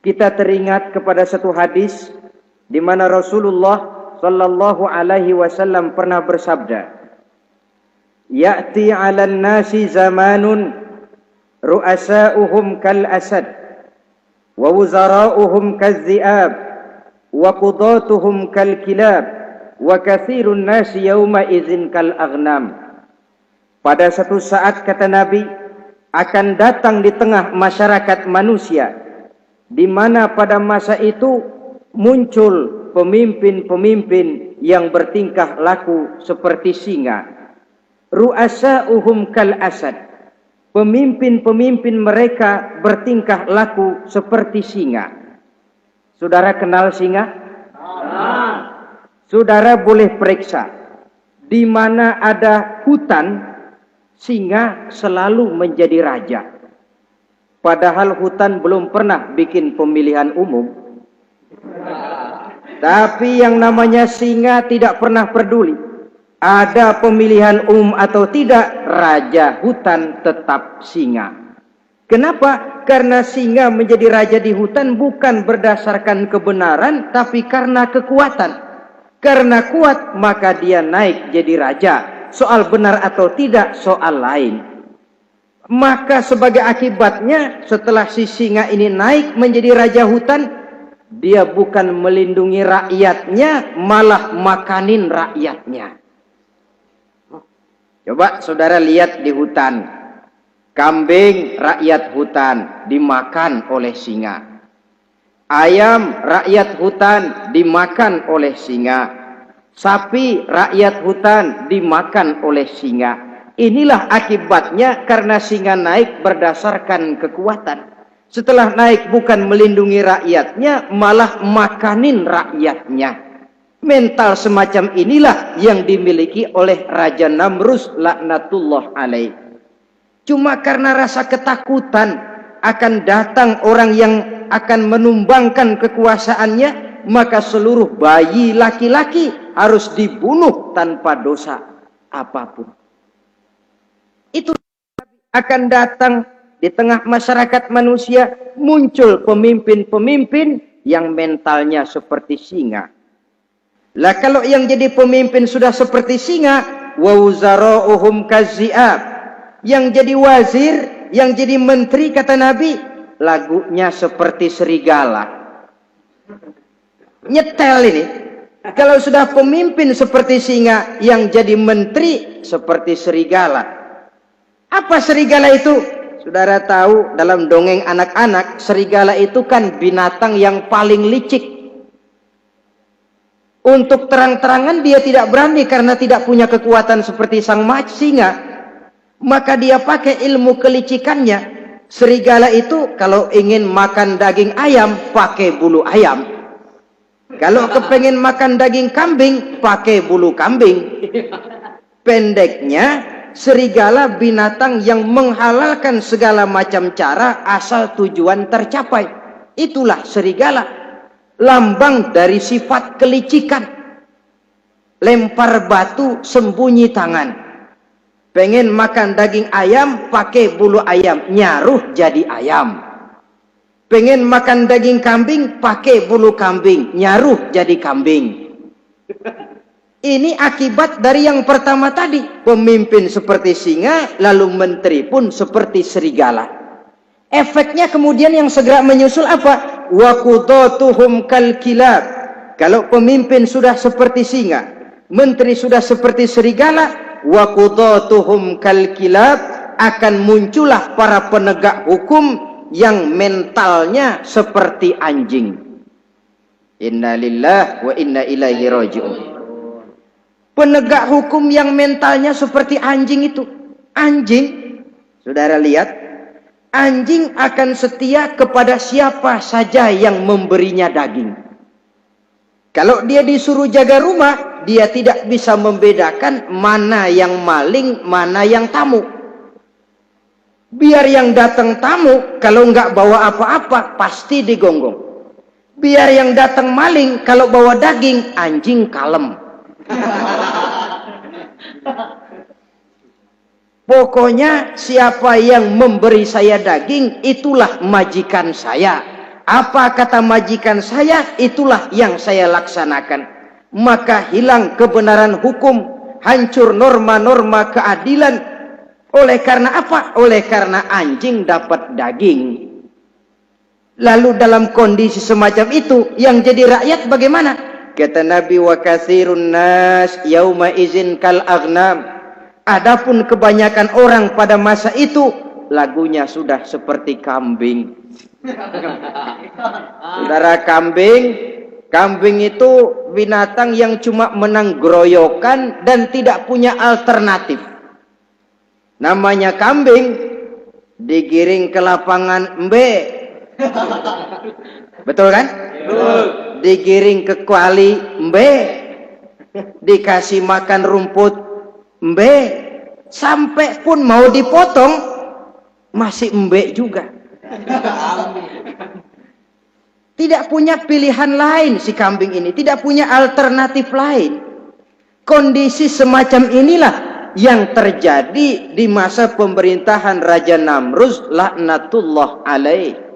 kita teringat kepada satu hadis di mana Rasulullah sallallahu alaihi wasallam pernah bersabda, "Ya'ti 'alan nasi zamanun ru'asa'uhum kal asad wa wuzara'uhum kaz-zi'ab wa qudatuhum kal kilab wa katsirun nasi yawma idzin kal aghnam." Pada satu saat, kata Nabi, akan datang di tengah masyarakat manusia di mana pada masa itu muncul pemimpin-pemimpin yang bertingkah laku seperti singa. Ru'asa'uhum kal asad. Pemimpin-pemimpin mereka bertingkah laku seperti singa. Saudara kenal singa? Saudara boleh periksa. Di mana ada hutan, singa selalu menjadi raja. Padahal hutan belum pernah bikin pemilihan umum. Tapi yang namanya singa tidak pernah peduli. Ada pemilihan umum atau tidak, raja hutan tetap singa. Kenapa? Karena singa menjadi raja di hutan bukan berdasarkan kebenaran, tapi karena kekuatan. Karena kuat, maka dia naik jadi raja. Soal benar atau tidak, soal lain. Maka sebagai akibatnya, setelah si singa ini naik menjadi raja hutan, dia bukan melindungi rakyatnya, malah makanin rakyatnya. Coba saudara lihat di hutan. Kambing rakyat hutan dimakan oleh singa. Ayam rakyat hutan dimakan oleh singa. Sapi rakyat hutan dimakan oleh singa. Inilah akibatnya karena singa naik berdasarkan kekuatan. Setelah naik bukan melindungi rakyatnya, malah makanin rakyatnya. Mental semacam inilah yang dimiliki oleh Raja Namrus laknatullah alaih. Cuma karena rasa ketakutan akan datang orang yang akan menumbangkan kekuasaannya, maka seluruh bayi laki-laki harus dibunuh tanpa dosa apapun. Itu akan datang di tengah masyarakat manusia, muncul pemimpin-pemimpin yang mentalnya seperti singa. Lah kalau yang jadi pemimpin sudah seperti singa, wa wuzara'uhum kaz-zi'ab. Yang jadi wazir, yang jadi menteri, kata Nabi, lagunya seperti serigala. Nyetel ini. Kalau sudah pemimpin seperti singa, yang jadi menteri seperti serigala. Apa serigala itu? Saudara tahu dalam dongeng anak-anak, serigala itu kan binatang yang paling licik. Untuk terang-terangan dia tidak berani karena tidak punya kekuatan seperti sang singa. Maka dia pakai ilmu kelicikannya. Serigala itu kalau ingin makan daging ayam, pakai bulu ayam. Kalau kepengen makan daging kambing, pakai bulu kambing. Pendeknya, serigala binatang yang menghalalkan segala macam cara asal tujuan tercapai. Itulah serigala. Lambang dari sifat kelicikan. Lempar batu, sembunyi tangan. Pengen makan daging ayam, pakai bulu ayam, nyaruh jadi ayam. Pengen makan daging kambing, pakai bulu kambing, nyaruh jadi kambing. Ini akibat dari yang pertama tadi. Pemimpin seperti singa, lalu menteri pun seperti serigala. Efeknya kemudian yang segera menyusul apa? Wa qudatuhum kal kilab. Kalau pemimpin sudah seperti singa, menteri sudah seperti serigala, wa qudatuhum kal kilab, akan muncullah para penegak hukum yang mentalnya seperti anjing. Inna lillahi wa inna ilaihi raji'un. Penegak hukum yang mentalnya seperti anjing itu. Anjing, saudara lihat, anjing akan setia kepada siapa saja yang memberinya daging. Kalau dia disuruh jaga rumah, dia tidak bisa membedakan mana yang maling, mana yang tamu. Biar yang datang tamu, kalau nggak bawa apa-apa, pasti digonggong. Biar yang datang maling, kalau bawa daging, anjing kalem. Pokoknya siapa yang memberi saya daging, itulah majikan saya. Apa kata majikan saya, itulah yang saya laksanakan. Maka hilang kebenaran hukum, hancur norma-norma keadilan. Oleh karena apa? Oleh karena anjing dapat daging. Lalu dalam kondisi semacam itu, yang jadi rakyat bagaimana? Kata Nabi, wa katsirun nas yauma izin kal aghnam. Adapun kebanyakan orang pada masa itu, lagunya sudah seperti kambing. Saudara, kambing itu binatang yang cuma menang geroyokan dan tidak punya alternatif. Namanya kambing, digiring ke lapangan embe. Betul kan? Betul. Digiring ke kuali embe. Dikasih makan rumput embe. Sampai pun mau dipotong masih embe juga. Tidak punya pilihan lain si kambing ini, tidak punya alternatif lain. Kondisi semacam inilah yang terjadi di masa pemerintahan Raja Namruz laknatullah alaih.